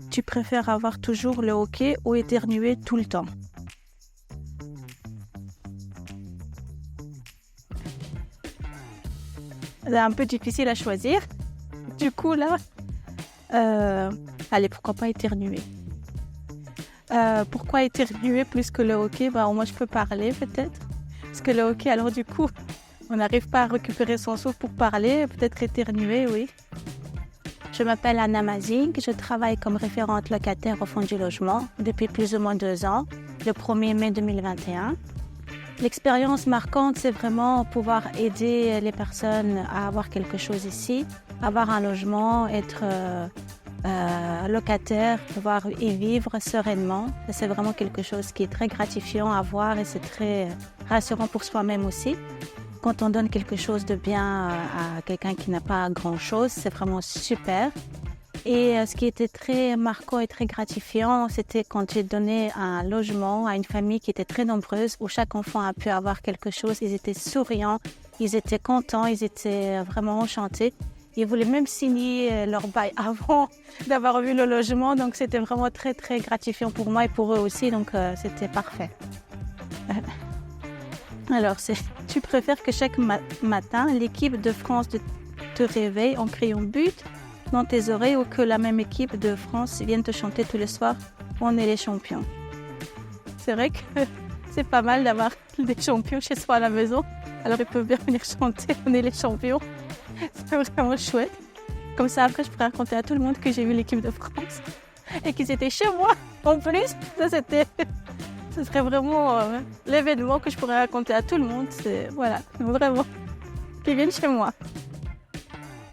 Tu préfères avoir toujours le hoquet ou éternuer tout le temps? C'est un peu difficile à choisir. Du coup, là, euh, allez, pourquoi pas éternuer? Pourquoi éternuer plus que le hoquet? Bah, au moins, je peux parler peut-être. Parce que le hoquet, alors du coup, on n'arrive pas à récupérer son souffle pour parler. Peut-être éternuer, oui. Je m'appelle Anna Mazing. Je travaille comme référente locataire au Fonds du logement depuis plus ou moins 2 ans, le 1er mai 2021. L'expérience marquante, c'est vraiment pouvoir aider les personnes à avoir quelque chose ici, avoir un logement, être locataire, pouvoir y vivre sereinement. Et c'est vraiment quelque chose qui est très gratifiant à voir et c'est très rassurant pour soi-même aussi. Quand on donne quelque chose de bien à quelqu'un qui n'a pas grand-chose, c'est vraiment super. Et ce qui était très marquant et très gratifiant, c'était quand j'ai donné un logement à une famille qui était très nombreuse, où chaque enfant a pu avoir quelque chose. Ils étaient souriants, ils étaient contents, ils étaient vraiment enchantés. Ils voulaient même signer leur bail avant d'avoir vu le logement. Donc, c'était vraiment très, très gratifiant pour moi et pour eux aussi. Donc, c'était parfait. Alors, tu préfères que chaque matin, l'équipe de France te réveille en criant but dans tes oreilles ou que la même équipe de France vienne te chanter tous les soirs « On est les champions ». C'est vrai que c'est pas mal d'avoir des champions chez soi à la maison. Alors ils peuvent bien venir chanter « On est les champions ». C'est vraiment chouette. Comme ça, après, je pourrais raconter à tout le monde que j'ai vu l'équipe de France et qu'ils étaient chez moi. En plus, ce serait vraiment l'événement que je pourrais raconter à tout le monde. C'est, voilà, vraiment, qu'ils viennent chez moi.